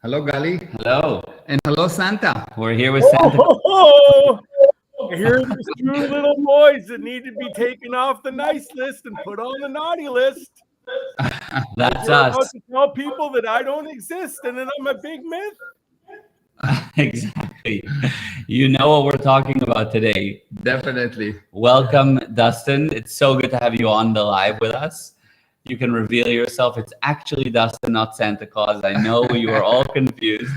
Hello, Gali. Hello. And hello, Santa. We're here with Santa. Oh, here's the two little boys that need to be taken off the nice list and put on the naughty list. That's You're about us. to tell people that I don't exist and that I'm a big myth. Exactly. You know what we're talking about today. Definitely. Welcome, Dustin. It's so good to have you on the live with us. You can reveal yourself. It's actually Dustin, not Santa Claus. I know you are all confused.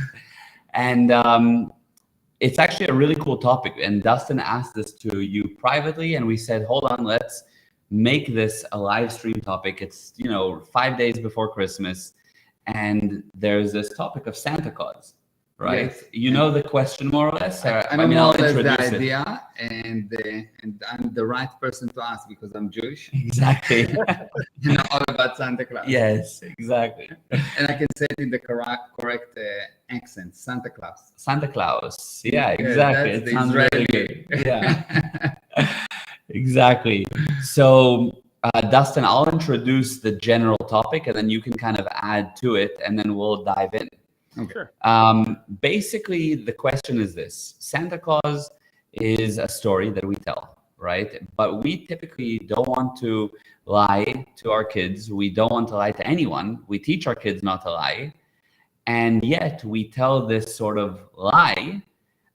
And it's actually a really cool topic. And Dustin asked this to you privately, and we said, hold on, let's make this a live stream topic. It's, 5 days before Christmas, and there's this topic of Santa Claus, right? Yes. You know the question more or less? I know more or less the idea, and I'm the right person to ask because I'm Jewish. Exactly. You know all about Santa Claus. Yes, exactly. And I can say it in the correct accent, Santa Claus. Santa Claus. Yeah, exactly. That's It the sounds really Israeli. good. Yeah. Exactly. So, Dustin, I'll introduce the general topic and then you can kind of add to it and then we'll dive in. Okay. Sure. Basically, the question is this. Santa Claus is a story that we tell, right? But we typically don't want to lie to our kids. We don't want to lie to anyone. We teach our kids not to lie. And yet we tell this sort of lie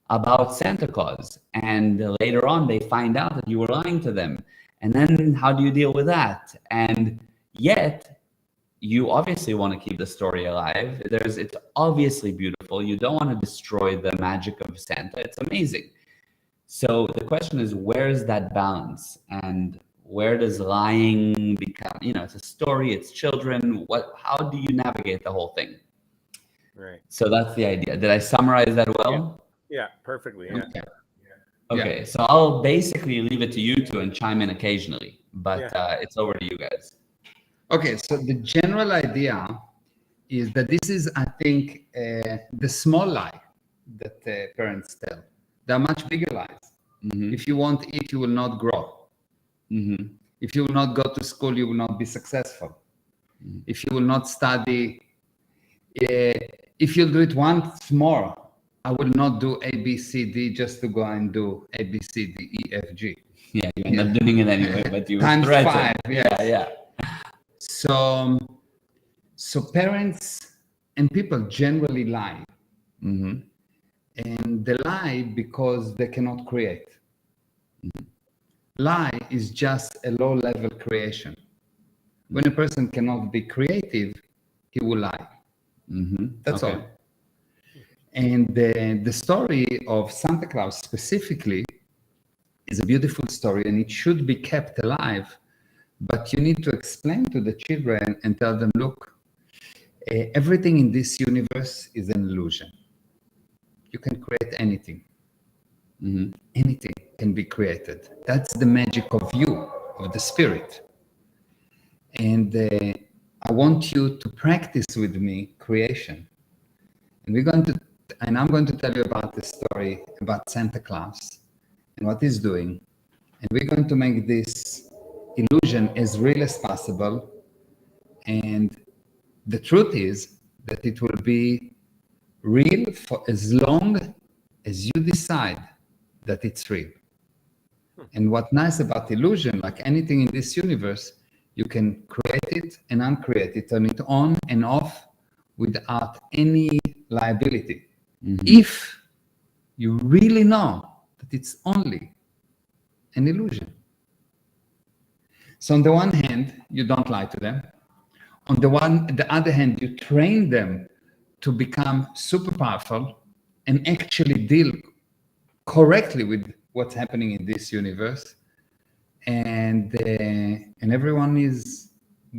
about Santa Claus. And later on, they find out that you were lying to them. And then how do you deal with that? And yet, you obviously want to keep the story alive. It's obviously beautiful. You don't want to destroy the magic of Santa. It's amazing. So the question is, where is that balance? And where does lying become, it's a story, it's children. How do you navigate the whole thing? Right. So that's the idea. Did I summarize that well? Yeah, perfectly. Yeah. Okay, so I'll basically leave it to you two and chime in occasionally, but it's over to you guys. Okay, so the general idea is that this is, I think, the small lie that parents tell. There are much bigger lies. Mm-hmm. If you won't eat, you will not grow. Mm-hmm. If you will not go to school, you will not be successful. Mm-hmm. If you will not study, if you'll do it once more, I will not do A, B, C, D just to go and do A, B, C, D, E, F, G. Yeah, you end up doing it anyway, but you times threaten. 5. Yes. Yeah. So parents and people generally lie. Mm-hmm. And they lie because they cannot create. Mm-hmm. Lie is just a low-level creation. When a person cannot be creative, he will lie. Mm-hmm. That's all. And the story of Santa Claus specifically is a beautiful story, and it should be kept alive. But you need to explain to the children and tell them, look, everything in this universe is an illusion. You can create anything. Mm-hmm. Anything can be created. That's the magic of you, of the spirit. And I want you to practice with me creation. And I'm going to tell you about the story about Santa Claus and what he's doing. And we're going to make this illusion as real as possible. And the truth is that it will be real for as long as you decide that it's real. And what's nice about illusion, like anything in this universe, you can create it and uncreate it, turn it on and off without any liability. Mm-hmm. If you really know that it's only an illusion. So on the one hand, you don't lie to them. On the other hand, you train them to become super powerful and actually deal correctly with what's happening in this universe. And everyone is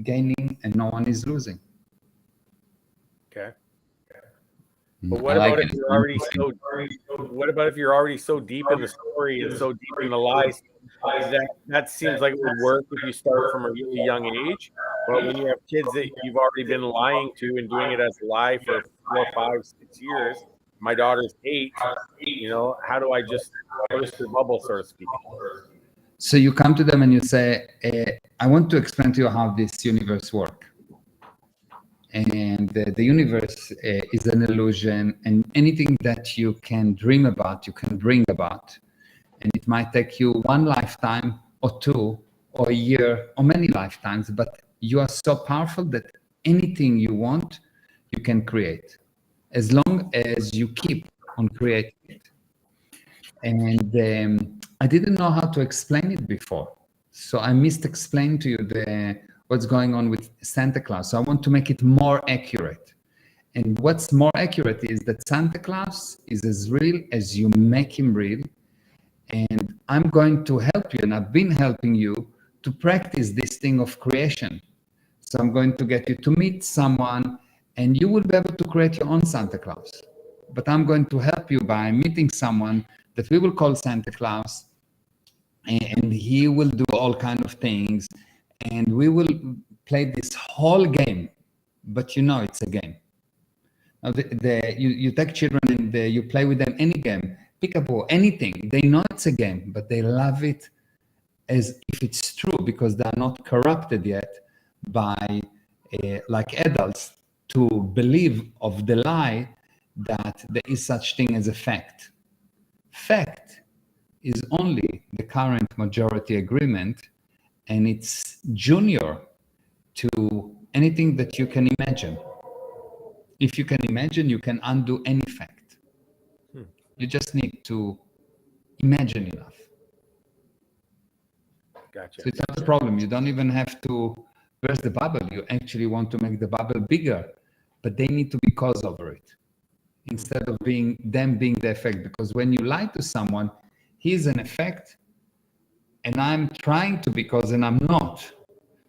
gaining and no one is losing. Okay. But what about if you're already so deep in the story and so deep in the lies? That seems like it would work if you start from a really young age. But when you have kids that you've already been lying to and doing it as a lie for 4, 5, 6 years, my daughter's 8. How do I just burst the bubble, so to speak? So you come to them and you say, I want to explain to you how this universe works. and the universe is an illusion, and anything that you can dream about, you can bring about. And it might take you one lifetime or two or a year or many lifetimes, but you are so powerful that anything you want, you can create, as long as you keep on creating it. And I didn't know how to explain it before. So I explained to you what's going on with Santa Claus. So I want to make it more accurate. And what's more accurate is that Santa Claus is as real as you make him real. And I'm going to help you, and I've been helping you to practice this thing of creation. So I'm going to get you to meet someone, and you will be able to create your own Santa Claus. But I'm going to help you by meeting someone that we will call Santa Claus, and he will do all kind of things, and we will play this whole game, but you know it's a game. Now, you take children and you play with them any game, peekaboo, anything. They know it's a game, but they love it as if it's true, because they are not corrupted yet by, like adults, to believe of the lie that there is such thing as a fact. Fact is only the current majority agreement, and it's junior to anything that you can imagine. If you can imagine, you can undo any fact. You just need to imagine enough. Gotcha. So it's not a problem. You don't even have to burst the bubble. You actually want to make the bubble bigger, but they need to be cause over it instead of them being the effect. Because when you lie to someone, he's an effect, and I'm trying to be cause, and I'm not.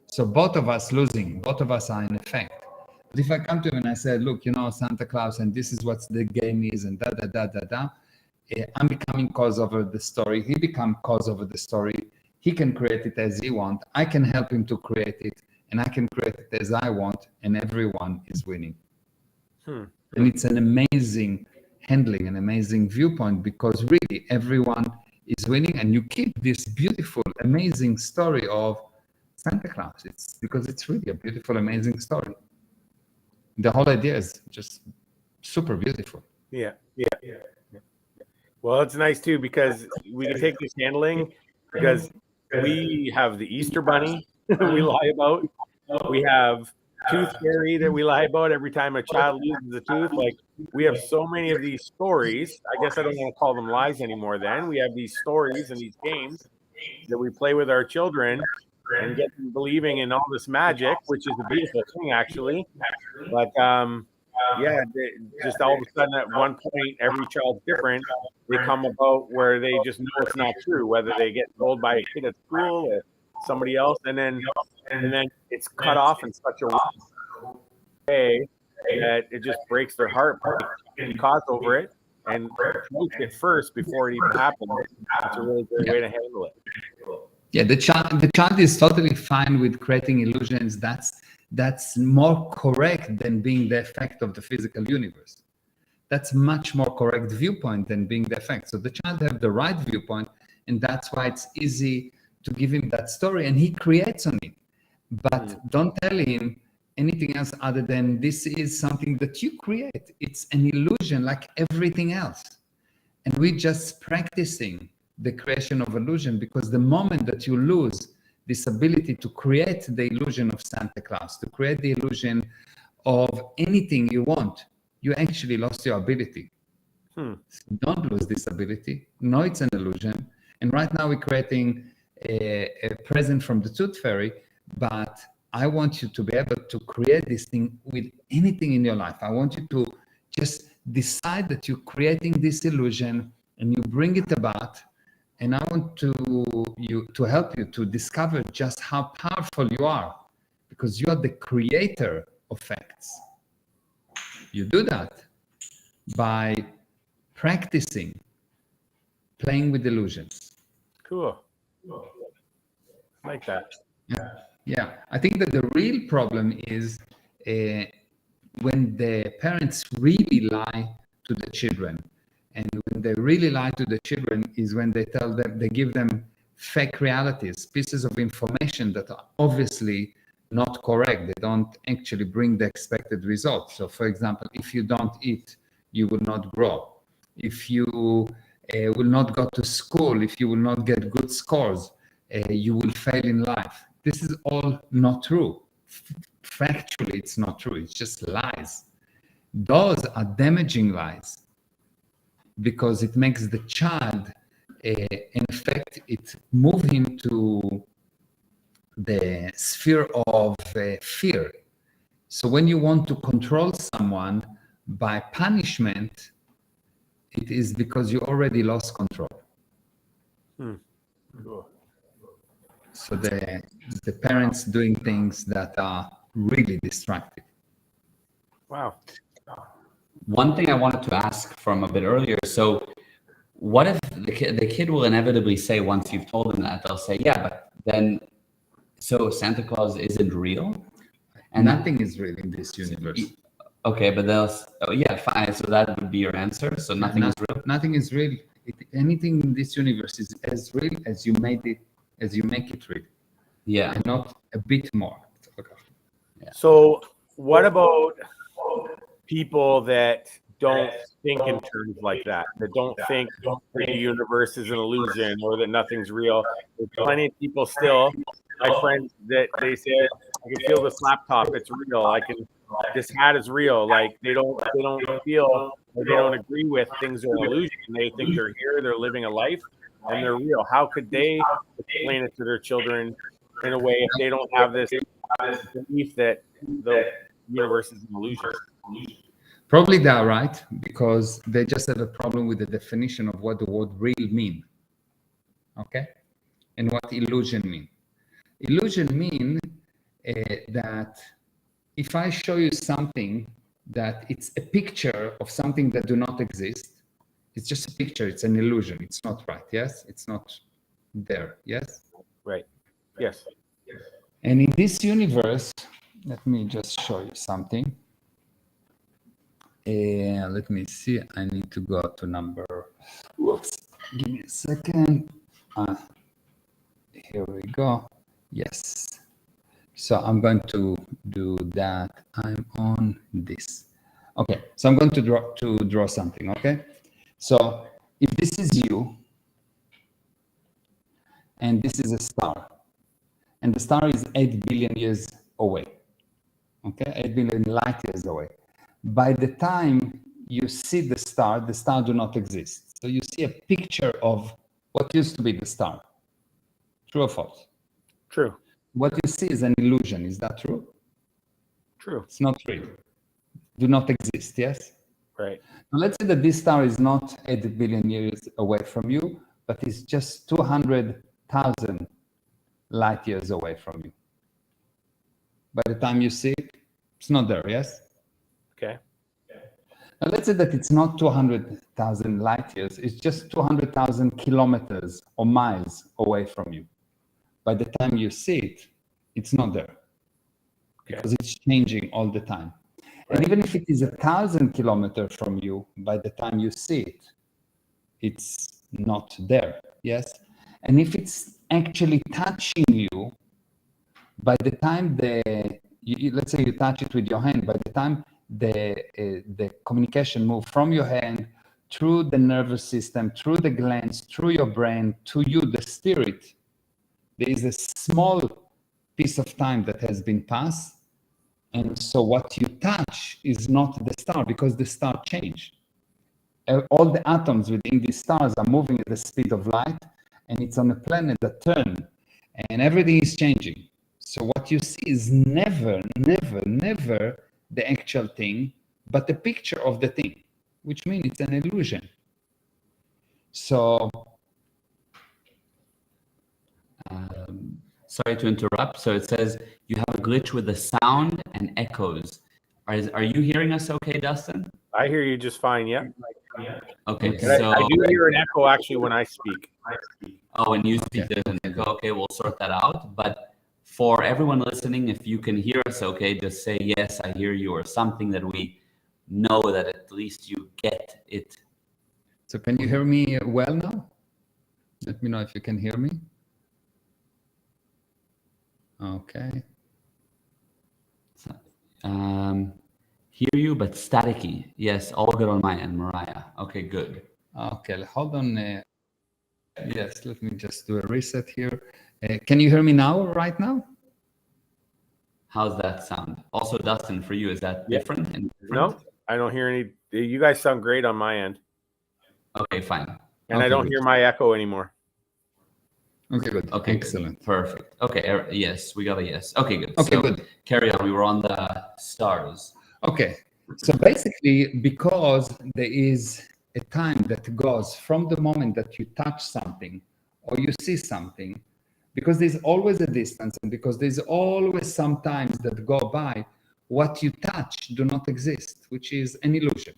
So both of us losing, both of us are in effect. But if I come to him and I say, look, Santa Claus, and this is what the game is, and I'm becoming cause over the story. He become cause over the story. He can create it as he wants. I can help him to create it, and I can create it as I want, and everyone is winning. And it's an amazing handling, an amazing viewpoint, because really everyone is winning, and you keep this beautiful, amazing story of Santa Claus. It's because it's really a beautiful, amazing story. The whole idea is just super beautiful. Yeah. Well, it's nice too, because we can take this handling, because we have the Easter Bunny we lie about. We have Tooth Fairy that we lie about every time a child loses a tooth. Like, we have so many of these stories. I guess I don't want to call them lies anymore then. We have these stories and these games that we play with our children and get them believing in all this magic, which is a beautiful thing, actually. But just all of a sudden at one point, every child's different. They come about where they just know it's not true, whether they get told by a kid at school or somebody else, and then it's cut off in such a way that it just breaks their heart. They cause over it and approach it first before it even happens. That's a really great way to handle it. Yeah, the child is totally fine with creating illusions. That's more correct than being the effect of the physical universe. That's much more correct viewpoint than being the effect. So the child have the right viewpoint, and that's why it's easy to give him that story, and he creates on it. But don't tell him anything else other than this is something that you create. It's an illusion like everything else. And we're just practicing the creation of illusion, because the moment that you lose this ability to create the illusion of Santa Claus, to create the illusion of anything you want, you actually lost your ability. So don't lose this ability. No, it's an illusion. And right now we're creating a present from the Tooth Fairy, but I want you to be able to create this thing with anything in your life. I want you to just decide that you're creating this illusion and you bring it about. And I want to help you to discover just how powerful you are, because you are the creator of facts. You do that by practicing playing with illusions. Cool. I like that. Yeah. I think that the real problem is when the parents really lie to the children. And when they really lie to the children is when they give them fake realities, pieces of information that are obviously not correct. They don't actually bring the expected result. So for example, if you don't eat, you will not grow. If you will not go to school, if you will not get good scores, you will fail in life. This is all not true. Factually, it's not true. It's just lies. Those are damaging lies because it makes the child, in effect, it moves him to the sphere of fear. So when you want to control someone by punishment, it is because you already lost control. Cool. So the parents doing things that are really destructive. Wow. One thing I wanted to ask from a bit earlier. So what if the kid will inevitably say, once you've told them that, they'll say, yeah, but then, so Santa Claus isn't real? And nothing is real in this universe. Okay, but yeah, fine. So that would be your answer. So nothing is real. Nothing is real. Anything in this universe is as real as you made it, as you make it real. Yeah. And not a bit more. Yeah. So what about people that don't think in terms like that don't think that the universe is an illusion or that nothing's real? There's plenty of people still, my friends, that they say, I can feel this laptop, it's real. This hat is real. Like they don't feel, or they don't agree with things are an illusion. They think they're here, they're living a life, and they're real. How could they explain it to their children in a way if they don't have this belief that the universe is an illusion? Probably they are right, because they just have a problem with the definition of what the word real mean. Okay? And what illusion mean. Illusion mean that if I show you something that it's a picture of something that do not exist, it's just a picture, it's an illusion, it's not right, yes? It's not there, yes? Right. Yes. And in this universe, let me just show you something. Let me see, I need to go to number, whoops, give me a second. Here we go, yes. So I'm going to do that, I'm on this. Okay, so I'm going to draw something, okay? So if this is you, and this is a star, and the star is 8 billion years away, okay, 8 billion light years away. By the time you see the star do not exist. So you see a picture of what used to be the star. True or false? True. What you see is an illusion. Is that true? True. It's not real. Do not exist, yes? Right. Now let's say that this star is not 8 billion years away from you, but it's just 200,000 light years away from you. By the time you see it, it's not there, yes? Okay. Now let's say that it's not 200,000 light years, it's just 200,000 kilometers or miles away from you. By the time you see it, it's not there, because it's changing all the time. Right. And even if it is 1,000 kilometers from you, by the time you see it, it's not there, yes? And if it's actually touching you, by the time let's say you touch it with your hand, by the time the communication moves from your hand through the nervous system, through the glands, through your brain, to you, the spirit, there is a small piece of time that has been passed. And so what you touch is not the star, because the star changed. All the atoms within these stars are moving at the speed of light, and it's on a planet that turns, and everything is changing. So what you see is never, never, never the actual thing, but the picture of the thing, which means it's an illusion. So, sorry to interrupt. So it says you have a glitch with the sound and echoes. Are you hearing us okay, Dustin? I hear you just fine, yeah. Okay, so I do hear an echo actually when I speak. Oh, when you speak, there's an echo. Okay, we'll sort that out. But for everyone listening, if you can hear us okay, just say, yes, I hear you, or something that we know that at least you get it. So can you hear me well now? Let me know if you can hear me. Okay. Hear you, but staticky. Yes, all good on my end, Mariah. Okay, good. Okay, hold on. Yes, let me just do a reset here. Can you hear me now, right now? How's that sound? Also, Dustin, for you, is that different? And different? No, I don't hear any. You guys sound great on my end. Okay, fine. And Okay, I don't good. hear my echo anymore. Okay, good. Okay, Excellent. good. Perfect. Okay, yes, we got a yes. Okay, good. Okay, so, good. Carry on. We were on the stars. Okay, so basically, because there is a time that goes from the moment that you touch something or you see something, because there's always a distance and because there's always some times that go by, what you touch do not exist, which is an illusion.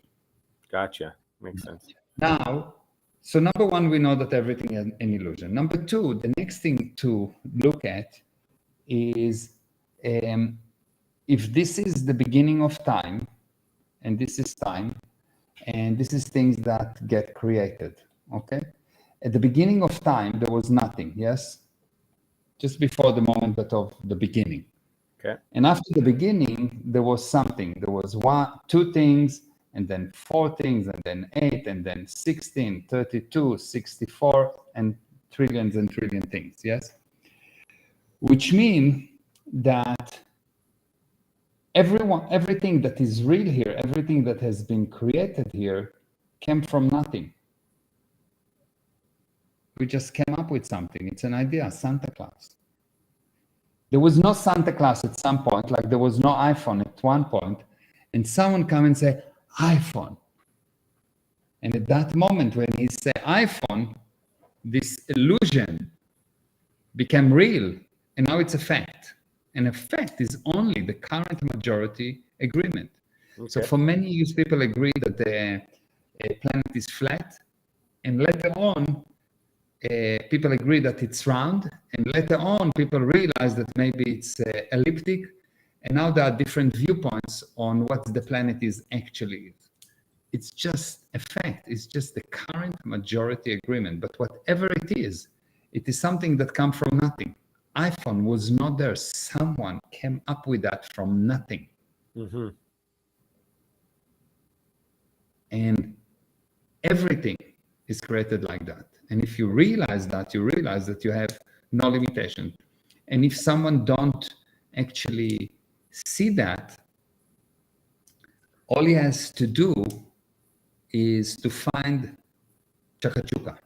Gotcha. Makes sense. Now, so number one, we know that everything is an illusion. Number two, the next thing to look at is if this is the beginning of time, and this is time, and this is things that get created, okay? At the beginning of time, there was nothing, yes? Just before the moment of the beginning. Okay. And after the beginning, there was something. There was two things, and then four things, and then 8, and then 16, 32, 64, and trillions things, yes? Which mean that everything that is real here, everything that has been created here came from nothing. We just came up with something. It's an idea, Santa Claus. There was no Santa Claus at some point, like there was no iPhone at one point, and someone come and say, iPhone. And at that moment, when he said iPhone, this illusion became real, and now it's a fact. And a fact is only the current majority agreement. Okay. So for many years, people agree that the planet is flat, and later on, people agree that it's round, and later on, people realize that maybe it's elliptic, and now there are different viewpoints on what the planet is actually. It's just a fact. It's just the current majority agreement. But whatever it is something that comes from nothing. iPhone was not there. Someone came up with that from nothing. Mm-hmm. And everything is created like that. And if you realize that, you realize that you have no limitation. And if someone don't actually see that, all he has to do is to find Chakachuka.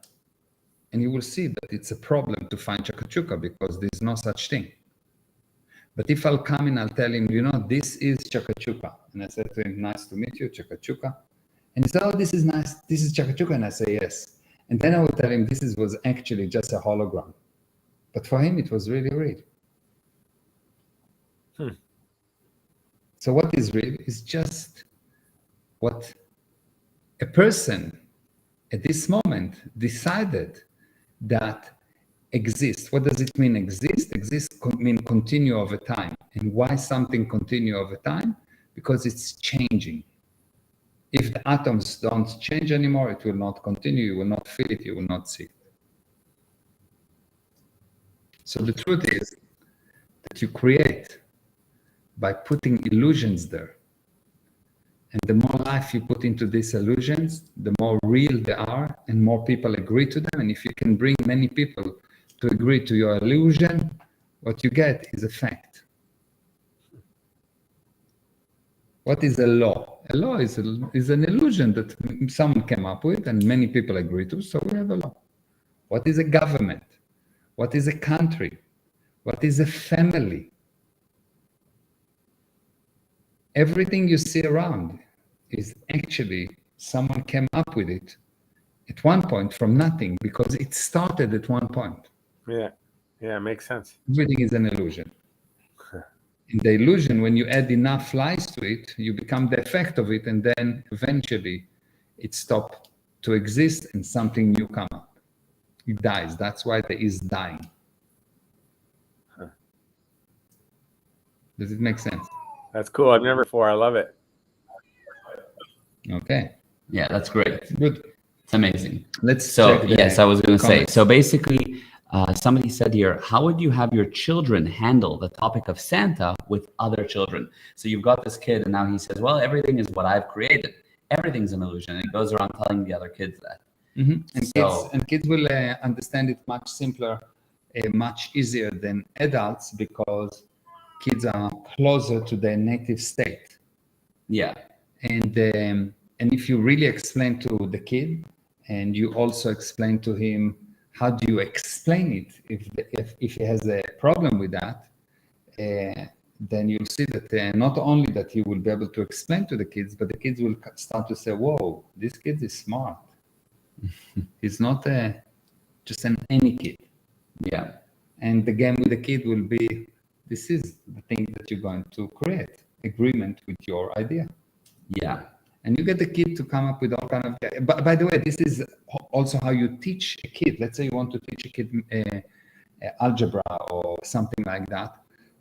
And you will see that it's a problem to find Chakachuka because there's no such thing. But if I'll come and I'll tell him, you know, this is Chakachuka. And I said to him, nice to meet you, Chakachuka. And he said, oh, this is nice. This is Chakachuka. And I say, yes. And then I would tell him this was actually just a hologram. But for him, it was really real. So what is real is just what a person at this moment decided that exists. What does it mean exist? Exist mean continue over time. And why something continue over time? Because it's changing. If the atoms don't change anymore, it will not continue. You will not feel it. You will not see it. So the truth is that you create by putting illusions there. And the more life you put into these illusions, the more real they are and more people agree to them. And if you can bring many people to agree to your illusion, what you get is a fact. What is a law? A law is an illusion that someone came up with and many people agree to, so we have a law. What is a government? What is a country? What is a family? Everything you see around is actually someone came up with it at one point from nothing because it started at one point. Yeah, makes sense. Everything is an illusion. In the illusion, when you add enough lies to it, you become the effect of it, and then eventually it stops to exist and something new comes up. It dies. That's why there is dying. Does it make sense? That's cool. I've never before. I love it. Okay. Yeah, that's great. Good. It's amazing. Let's so check the yes, I was going to say. comments. So basically, Somebody said here, how would you have your children handle the topic of Santa with other children? So you've got this kid, and now he says, well, everything is what I've created. Everything's an illusion. And he goes around telling the other kids that. And kids will understand it much simpler, much easier than adults, because kids are closer to their native state. Yeah. And if you really explain to the kid, and you also explain to him how do you explain it, if he has a problem with that, then you'll see that not only that he will be able to explain to the kids, but the kids will start to say, whoa, this kid is smart. He's not just any kid. Yeah. And the game with the kid will be, this is the thing that you're going to create, agreement with your idea. Yeah. And you get the kid to come up with all kind of, by the way, this is also how you teach a kid. Let's say you want to teach a kid algebra or something like that,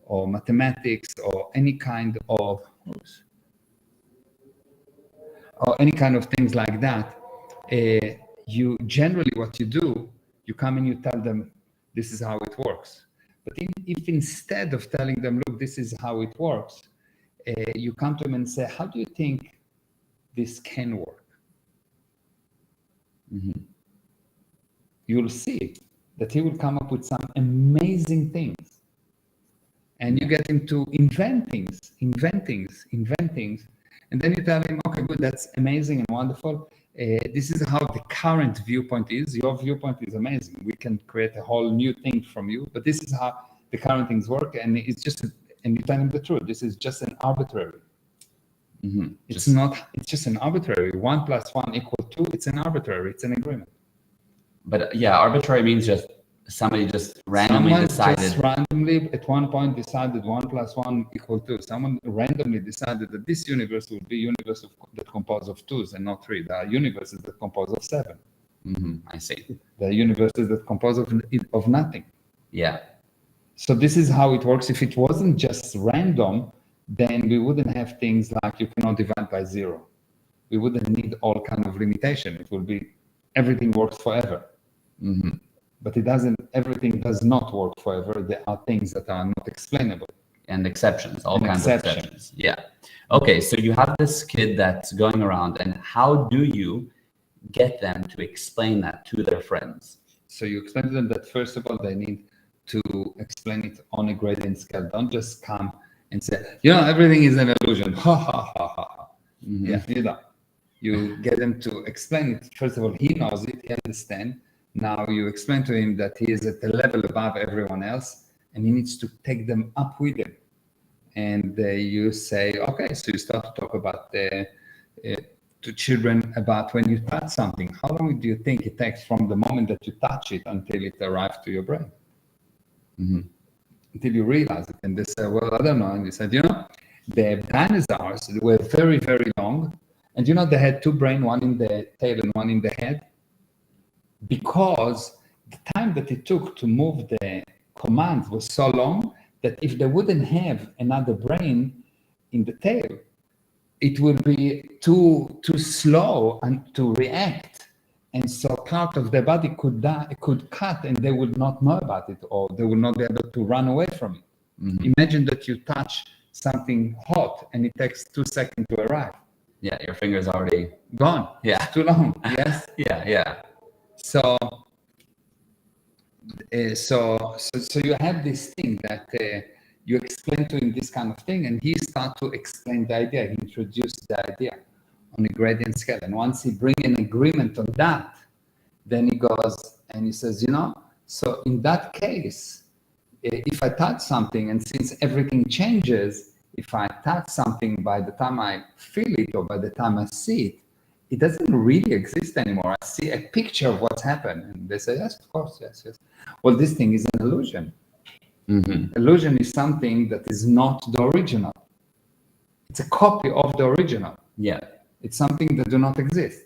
or mathematics, or any kind of things like that. You generally, what you do, you come and you tell them, this is how it works. But if instead of telling them, look, this is how it works, you come to them and say, how do you think this can work? You'll see that he will come up with some amazing things. And you get him to invent things. And then you tell him, okay, good, that's amazing and wonderful. This is how the current viewpoint is. Your viewpoint is amazing. We can create a whole new thing from you, but this is how the current things work. And it's just, and you tell him the truth. This is just an arbitrary. It's just an arbitrary. 1 + 1 = 2. It's an arbitrary. It's an agreement. But yeah, arbitrary means just somebody just randomly decided. Just randomly at one point decided 1 + 1 = 2. Someone randomly decided that this universe will be a universe that composed of 2s and not 3. There are universes that compose of 7. I see. There are universes that compose of nothing. Yeah. So this is how it works. If it wasn't just random, then we wouldn't have things like you cannot divide by 0. We wouldn't need all kind of limitation. It will be everything works forever. But it doesn't. Everything does not work forever. There are things that are not explainable. And exceptions, all kinds of exceptions. Yeah. Okay, so you have this kid that's going around, and how do you get them to explain that to their friends? So you explain to them that, first of all, they need to explain it on a gradient scale. Don't just come and say, everything is an illusion. Ha, ha, ha, ha, ha. Yeah, you get them to explain it. First of all, he knows it, he understands. Now you explain to him that he is at a level above everyone else, and he needs to take them up with him. And you say, okay, so you start to talk about to children about when you touch something. How long do you think it takes from the moment that you touch it until it arrives to your brain? Until you realize it. And they say, well, I don't know. And you said, the dinosaurs were very, very long. And they had 2 brains, one in the tail and one in the head. Because the time that it took to move the commands was so long that if they wouldn't have another brain in the tail, it would be too slow and to react. And so part of their body could die, could cut, and they would not know about it, or they would not be able to run away from it. Imagine that you touch something hot and it takes 2 seconds to arrive. Yeah, your finger's already gone. Yeah. It's too long. Yes. Yeah. So you have this thing that you explain to him this kind of thing, and he start to explain the idea. He introduced the idea on a gradient scale, and once he bring an agreement on that, then he goes and he says, so in that case, if I touch something, and since everything changes, if I touch something, by the time I feel it or by the time I see it, it doesn't really exist anymore. I see a picture of what's happened. And they say, yes, of course, yes. Well, this thing is an illusion. Illusion is something that is not the original. It's a copy of the original. Yeah. It's something that do not exist.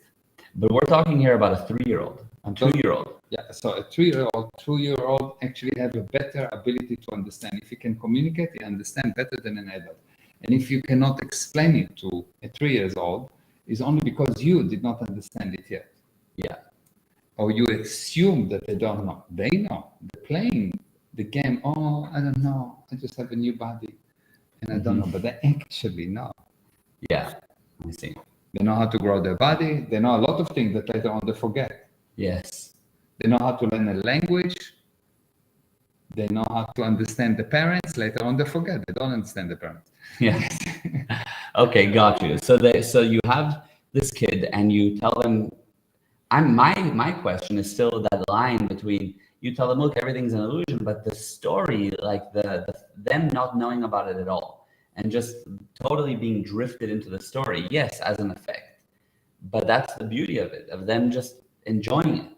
But we're talking here about a 3-year-old, a 2-year-old. Yeah, so a 3-year-old, 2-year-old actually have a better ability to understand. If he can communicate, he understands better than an adult. And if you cannot explain it to a 3-year-old, it's only because you did not understand it yet. Yeah. or you assume that they don't know. They know. They're playing the game. Oh, I don't know. I just have a new body, and I don't know. But they actually know. Yeah, I see. They know how to grow their body. They know a lot of things that later on they forget. Yes. They know how to learn a language. They know how to understand the parents. Later on they forget. They don't understand the parents. Yeah. Okay, got you. So you have this kid and you tell them, my question is still that line between, you tell them, look, everything's an illusion, but the story, like them not knowing about it at all and just totally being drifted into the story, yes, as an effect. But that's the beauty of it, of them just enjoying it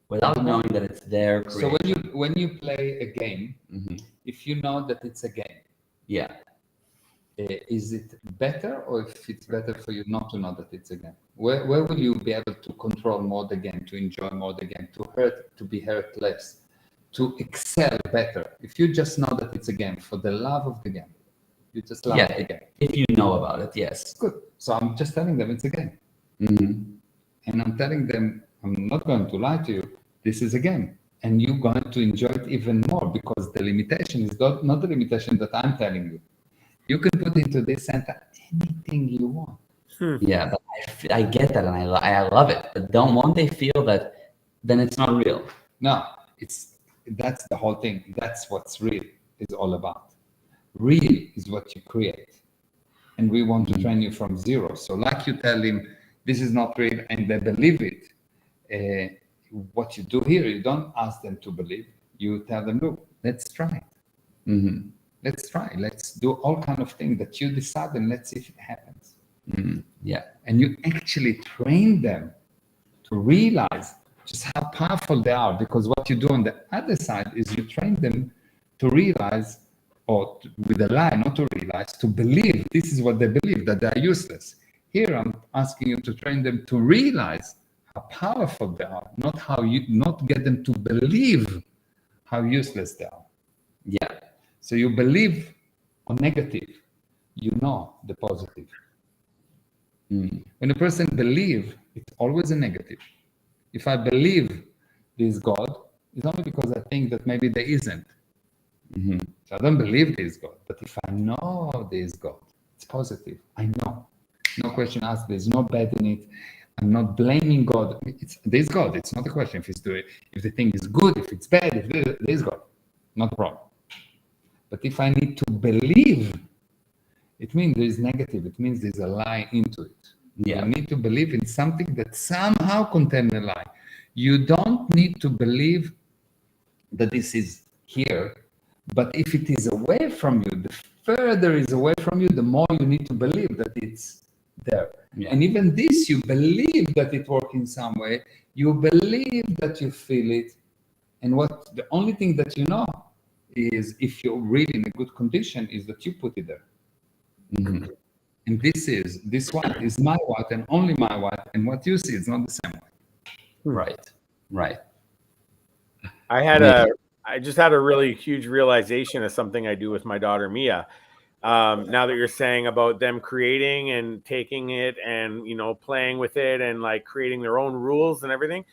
without knowing that it's their creation. So when you play a game, if you know that it's a game, yeah, is it better, or if it's better for you not to know that it's a game? Where will you be able to control more the game, to enjoy more the game, to be hurt less, to excel better? If you just know that it's a game for the love of the game, you just love the game. If you know about it, yes. Good. So I'm just telling them it's a game. And I'm telling them, I'm not going to lie to you, this is a game. And you're going to enjoy it even more, because the limitation is not the limitation that I'm telling you. You can put into this Santa anything you want. Yeah, but I get that, and I love it. But won't they feel that then it's not real? No, that's the whole thing. That's what's real is all about. Real is what you create. And we want to train you from zero. So like you tell him, this is not real, and they believe it. What you do here, you don't ask them to believe. You tell them, look, let's try it. Let's try. Let's do all kind of things that you decide, and let's see if it happens. Yeah. And you actually train them to realize just how powerful they are, because what you do on the other side is you train them to realize, or with a lie, not to realize, to believe. This is what they believe, that they are useless. Here I'm asking you to train them to realize how powerful they are, not get them to believe how useless they are. Yeah. So you believe on negative, you know the positive. When a person believes, it's always a negative. If I believe there is God, it's only because I think that maybe there isn't. So I don't believe there is God. But if I know there is God, it's positive. I know. No question asked. There's no bad in it. I'm not blaming God. There's God. It's not a question if the thing is good, if it's bad, if there's God. Not a problem. But if I need to believe, it means there's negative. It means there's a lie into it. Yeah. You need to believe in something that somehow contains a lie. You don't need to believe that this is here, but if it is away from you, the further is away from you, the more you need to believe that it's there. Yeah. And even this, you believe that it works in some way. You believe that you feel it. And the only thing that you know is, if you're really in a good condition, is that you put it there. And this white is my white and only my white, and what you see is not the same white. Right. I just had a really huge realization of something I do with my daughter Mia. Now that you're saying about them creating and taking it and, playing with it and like creating their own rules and everything.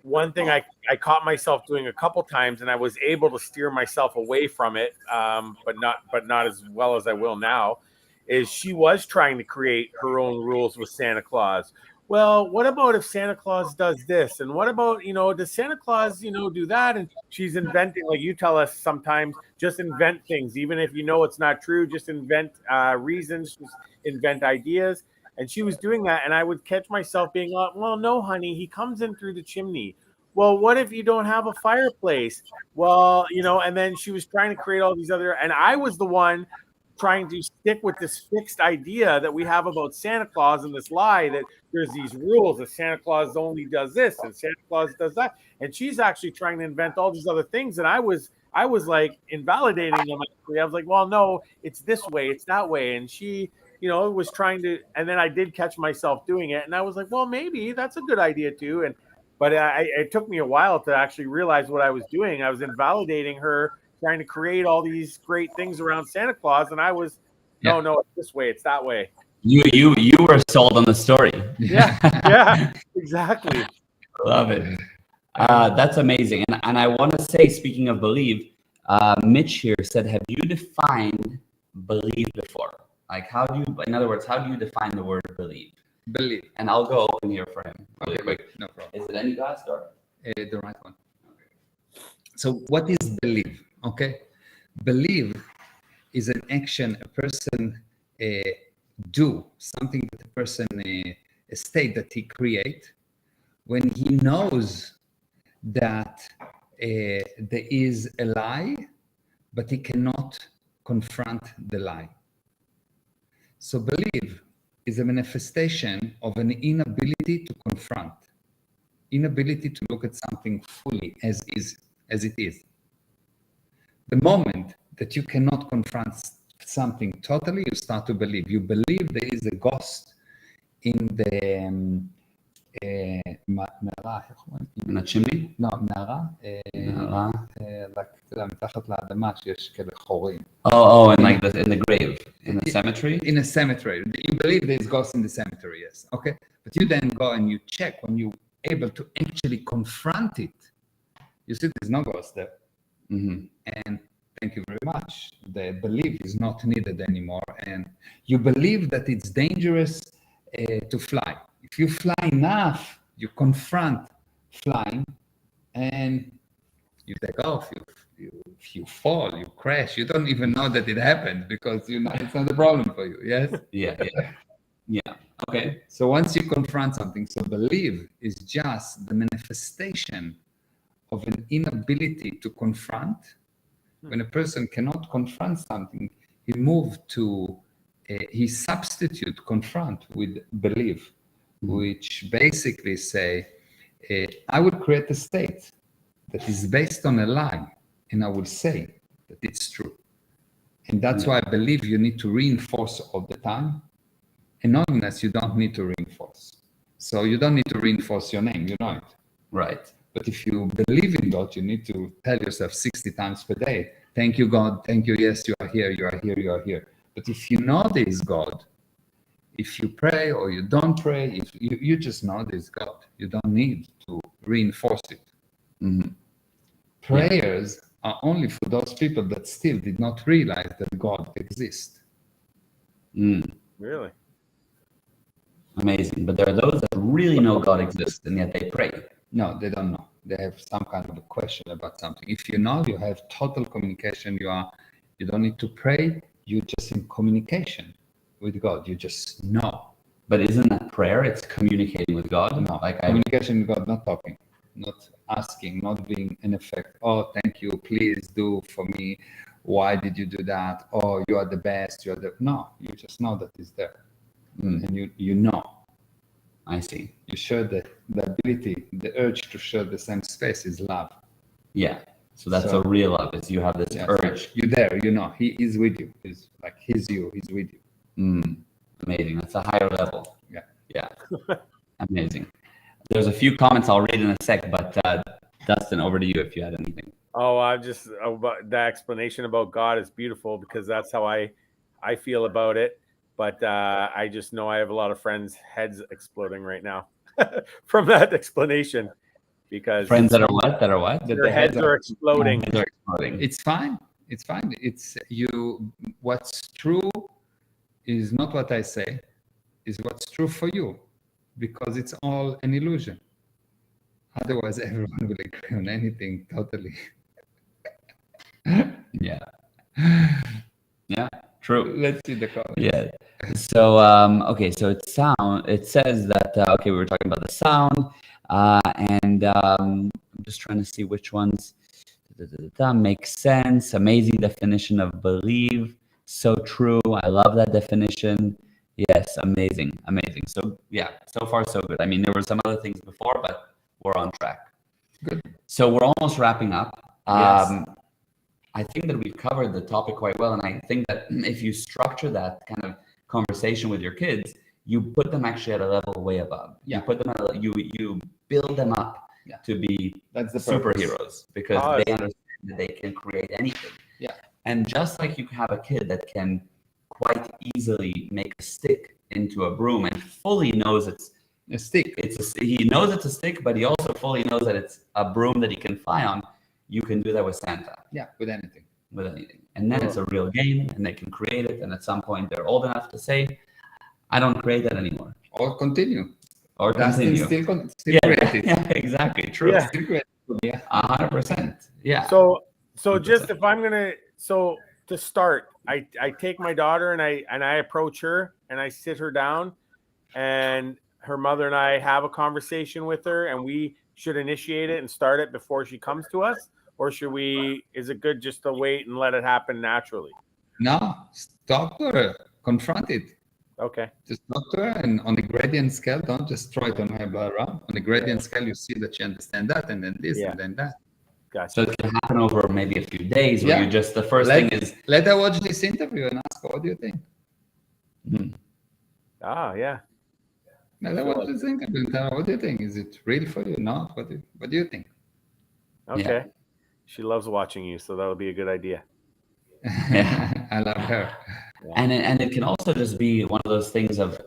One thing I caught myself doing a couple times, and I was able to steer myself away from it, but not as well as I will now, is she was trying to create her own rules with Santa Claus. Well, what about if Santa Claus does this? And what about, does Santa Claus, do that? And she's inventing, like you tell us sometimes, just invent things. Even if it's not true, just invent reasons, just invent ideas. And she was doing that. And I would catch myself being like, well, no, honey, he comes in through the chimney. Well, what if you don't have a fireplace? Well, and then she was trying to create all these other, and I was the one trying to stick with this fixed idea that we have about Santa Claus and this lie that there's these rules that Santa Claus only does this and Santa Claus does that. And she's actually trying to invent all these other things. And I was like invalidating them. I was like, well, no, it's this way, it's that way. And she, was trying to, and then I did catch myself doing it. And I was like, well, maybe that's a good idea too. But it took me a while to actually realize what I was doing. I was invalidating her, trying to create all these great things around Santa Claus, and I was, no, it's this way, it's that way. You were sold on the story. Yeah, exactly. Love it. That's amazing. And I want to say, speaking of believe, Mitch here said, have you defined believe before? Like, how do you, in other words, how do you define the word believe? Believe. And I'll go open here for him really Okay, quick. no problem. Is it any glass door? The right one. So what is believe? Okay, believe is an action a person do, something that a person a state that he create when he knows that there is a lie, but he cannot confront the lie. So believe is a manifestation of an inability to confront, inability to look at something fully as is, as it is. The moment that you cannot confront something totally, you start to believe. You believe there is a ghost in the מערה, איך אומרים? In a chimney? לא, מערה, מערה? אתה יודע, מתחת לאדמה שיש כאלה חורים. Oh, in like in the grave, in the cemetery? In a cemetery. You believe there is ghosts in the cemetery, yes. Okay. But you then go and you check when you're able to actually confront it. You see there's no ghost there. Mm-hmm. And thank you very much. The belief is not needed anymore. And you believe that it's dangerous to fly. If you fly enough, you confront flying and you take off, you fall, you crash. You don't even know that it happened because you know it's not a problem for you, yes? Yeah. Okay. So once you confront something, so believe is just the manifestation of an inability to confront. When a person cannot confront something, he substitute confront with believe, which basically say, I would create a state that is based on a lie, and I will say that it's true. And that's why I believe you need to reinforce all the time. And knowingness, you don't need to reinforce. So you don't need to reinforce your name, you know it. Right. But if you believe in God, you need to tell yourself 60 times per day, thank you, God, thank you, yes, you are here, you are here, you are here. But if you know there is God, if you pray or you don't pray, if you just know there is God, you don't need to reinforce it. Mm-hmm. Prayers are only for those people that still did not realize that God exists. Really? Amazing. But there are those that really know God exists and yet they pray. No, they don't know. They have some kind of a question about something. If you know, you have total communication. You don't need to pray. You're just in communication with God. You just know. But isn't that prayer? It's communicating with God. No, like communication with God, not talking, not asking, not being in effect. Oh, thank you. Please do for me. Why did you do that? Oh, you are the best. No. You just know that it's there, and you know. I see. You share the ability, the urge to share the same space is love. Yeah. So that's a real love. Is you have this urge. You're there. You know, He is with you. He's like He's you. He's with you. Amazing. That's a higher level. Yeah. Amazing. There's a few comments I'll read in a sec, but Dustin, over to you if you had anything. Oh, about the explanation about God is beautiful because that's how I feel about it. But I just know I have a lot of friends' heads exploding right now from that explanation. Because friends that are what? That their heads are exploding. It's fine. It's fine. It's you. What's true is not what I say, is what's true for you, because it's all an illusion. Otherwise, everyone will agree on anything totally. Yeah. True. Let's see the comments. Yeah. So okay. So it says that okay, we were talking about the sound, and I'm just trying to see which ones makes sense. Amazing definition of believe. So true. I love that definition. Yes, amazing. So yeah, so far so good. I mean, there were some other things before, but we're on track. Good. So we're almost wrapping up. Yes. I think that we've covered the topic quite well, and I think that if you structure that kind of conversation with your kids, you put them actually at a level way above. Yeah. You put them at you build them up to be That's the superheroes because they understand that they can create anything. Yeah. And just like you have a kid that can quite easily make a stick into a broom and fully knows A stick. He knows it's a stick, but he also fully knows that it's a broom that he can fly on. You can do that with Santa. Yeah, with anything. With anything. And then it's a real game, and they can create it. And at some point, they're old enough to say, I don't create that anymore. Or continue. Or Dustin continue. still creative. Yeah, exactly. True. Yeah. Still creative. Yeah. 100%. Yeah. So just if I'm gonna to start, I take my daughter and I approach her and I sit her down, and her mother and I have a conversation with her, and we should initiate it and start it before she comes to us, or is it good just to wait and let it happen naturally? No, talk to her, confront it. Okay. Just talk to her, and on the gradient scale, don't just throw it on her, blah, blah. On the gradient scale, you see that she understands that, and then this, and then that. Gotcha. So it can happen over maybe a few days where you just, the first thing is... Let her watch this interview and ask her, what do you think? Yeah. Let her watch this interview and tell her, what do you think? Is it real for you? No? What do you think? Okay. Yeah. She loves watching you, so that'll be a good idea. I love her. And it can also just be one of those things of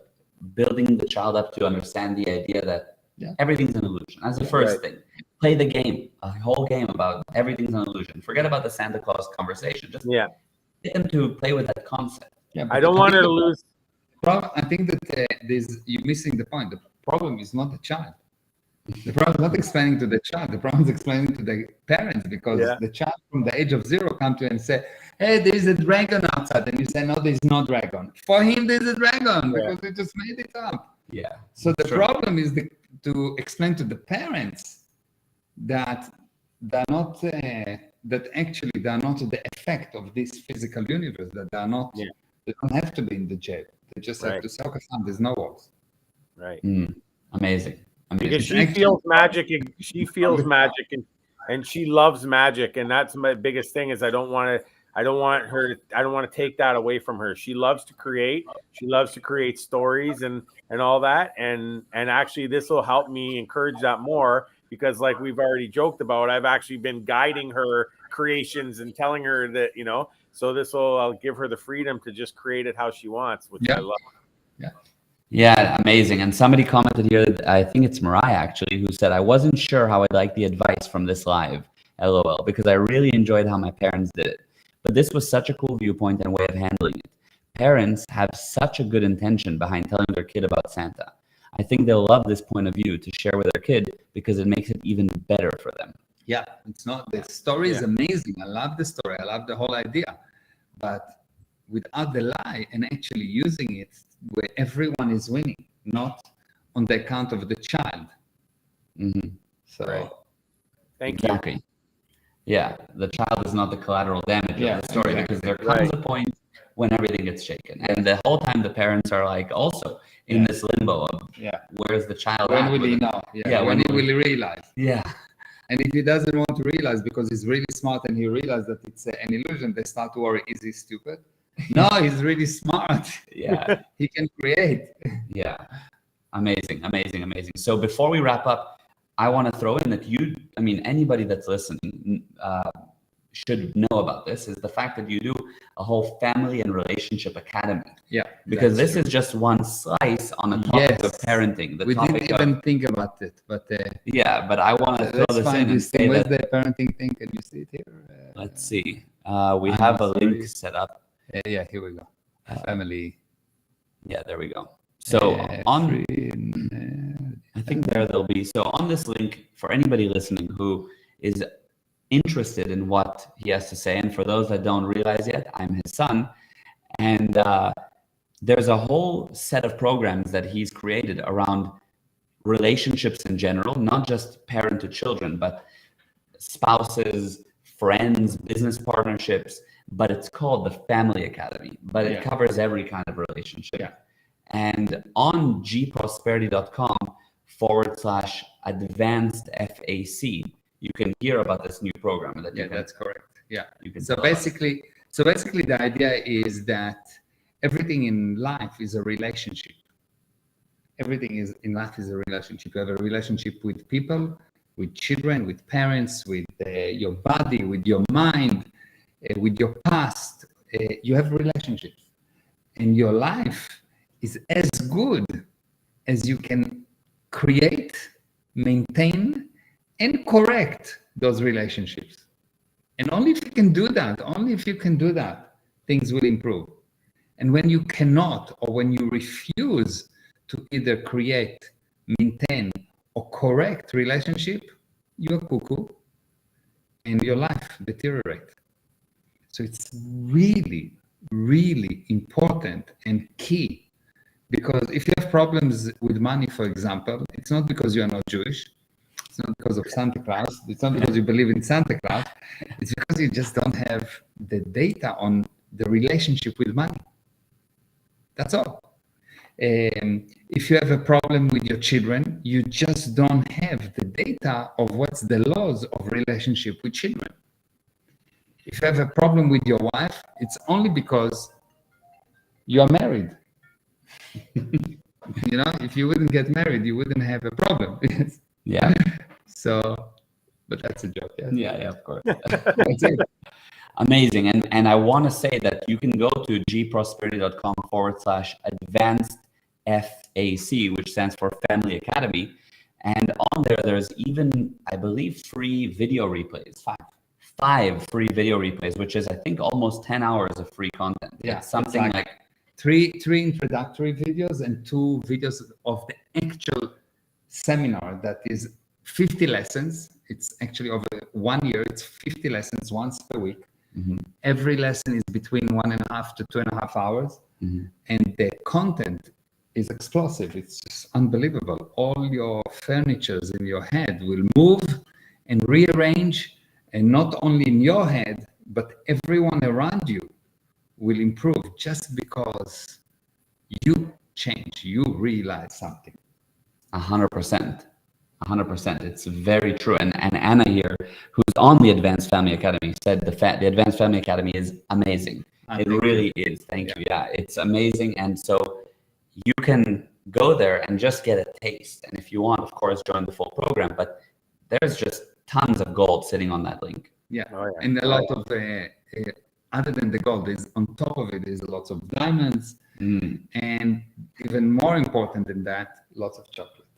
building the child up to understand the idea that everything's an illusion. As the first thing, play the game, a whole game about everything's an illusion. Forget about the Santa Claus conversation. Just get them to play with that concept. Yeah, I don't want her to lose. I think that you're missing the point. The problem is not the child. The problem is not explaining to the child. The problem is explaining to the parents, because the child from the age of 0 come to you and say, hey, there's a dragon outside. And you say, no, there's no dragon. For him, there's a dragon because he just made it up. Yeah. So the problem is to explain to the parents that they're not, that actually they're not the effect of this physical universe, that they're not, they don't have to be in the jail. They just have to say, okay, son, there's no walls. Right. Amazing. Because she feels magic, and she loves magic, and that's my biggest thing is I don't want to take that away from her. She loves to create. She loves to create stories and all that, and actually this will help me encourage that more, because like we've already joked about, I've actually been guiding her creations and telling her that, so this will give her the freedom to just create it how she wants, which I love. Yeah, amazing. And somebody commented here, I think it's Mariah actually, who said, I wasn't sure how I'd like the advice from this live, LOL, because I really enjoyed how my parents did it. But this was such a cool viewpoint and way of handling it. Parents have such a good intention behind telling their kid about Santa. I think they'll love this point of view to share with their kid, because it makes it even better for them. Yeah, it's not, the story is amazing. I love the story. I love the whole idea. But without the lie and actually using it where everyone is winning, not on the account of the child. So, Thank you. Yeah, the child is not the collateral damage of the story, because there comes a point when everything gets shaken. And the whole time the parents are like also in this limbo of where's the child when at? will he know? When will he realize? Yeah. And if he doesn't want to realize because he's really smart and he realizes that it's an illusion, they start to worry, is he stupid? No, he's really smart. Yeah. He can create. Yeah. Amazing. So before we wrap up, I want to throw in that anybody that's listening should know about this, is the fact that you do a whole family and relationship academy. Yeah. Because this is just one slice on the topic of parenting. We didn't even think about it, but but I want to throw this in and say where's that the parenting thing? Can you see it here? let's see. We have a link set up. Yeah, here we go. Family. Yeah, there we go. So on, I think there'll be, so on this link, for anybody listening who is interested in what he has to say, and for those that don't realize yet, I'm his son, and there's a whole set of programs that he's created around relationships in general, not just parent to children, but spouses, friends, business partnerships, but it's called the Family Academy, but it covers every kind of relationship. Yeah. And on gprosperity.com/advanced FAC, you can hear about this new program. That's correct. Yeah. So basically, the idea is that everything in life is a relationship. Everything in life is a relationship. You have a relationship with people, with children, with parents, with your body, with your mind, with your past. You have relationships, and your life is as good as you can create, maintain, and correct those relationships. And only if you can do that, things will improve. And when you cannot, or when you refuse to either create, maintain, or correct relationship, you're cuckoo and your life deteriorates. So it's really, really important and key, because if you have problems with money, for example, it's not because you are not Jewish, it's not because of Santa Claus, it's not because you believe in Santa Claus, it's because you just don't have the data on the relationship with money. That's all. If you have a problem with your children, you just don't have the data of what's the laws of relationship with children. If you have a problem with your wife, it's only because you are married. You know, if you wouldn't get married, you wouldn't have a problem. Yeah. So, but that's a joke. Yeah, of course. That's it. Amazing. And I want to say that you can go to gprosperity.com/advanced FAC, which stands for Family Academy. And on there, there's even, I believe, free video replays, five free video replays, which is, I think, almost 10 hours of free content. Yeah, it's something like three introductory videos and 2 videos of the actual seminar that is 50 lessons. It's actually over 1 year. It's 50 lessons once per week. Mm-hmm. Every lesson is between 1.5 to 2.5 hours. Mm-hmm. And the content is explosive. It's just unbelievable. All your furnitures in your head will move and rearrange, and not only in your head, but everyone around you will improve just because you change, you realize something. 100%. 100%. It's very true. And Anna here, who's on the Advanced Family Academy, said the Advanced Family Academy is amazing. It really is. Thank you. Yeah, it's amazing. And so you can go there and just get a taste. And if you want, of course, join the full program. But there's just tons of gold sitting on that link. Yeah. Oh, yeah. And a lot of other than the gold, is on top of it is lots of diamonds, and even more important than that, lots of chocolate.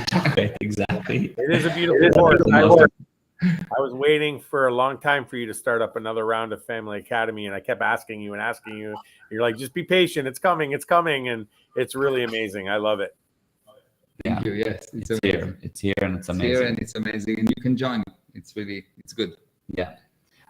Chocolate, exactly. It is a beautiful course. I was waiting for a long time for you to start up another round of Family Academy, and I kept asking you. You're like, just be patient. It's coming, and it's really amazing. I love it. Thank you. Yes, It's here. It's here, and it's amazing. It's here, and it's amazing, and you can join. It's good. Yeah.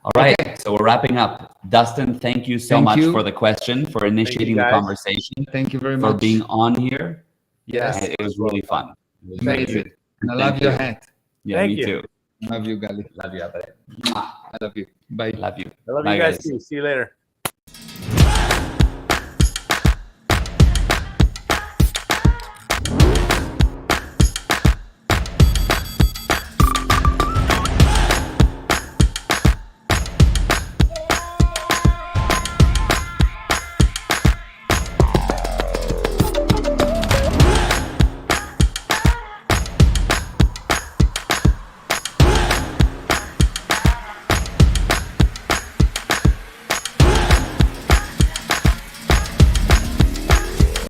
All right. Okay. So we're wrapping up. Dustin, thank you so much for the question, for initiating the conversation. Thank you very much for being on here. Yes, it was really fun. It was amazing. And I love your hat. Yeah, Thank me you. too. Love you, Gali. Love you, Abare. I love you. Bye. Love you. I love Bye, you guys guys. too. See you later.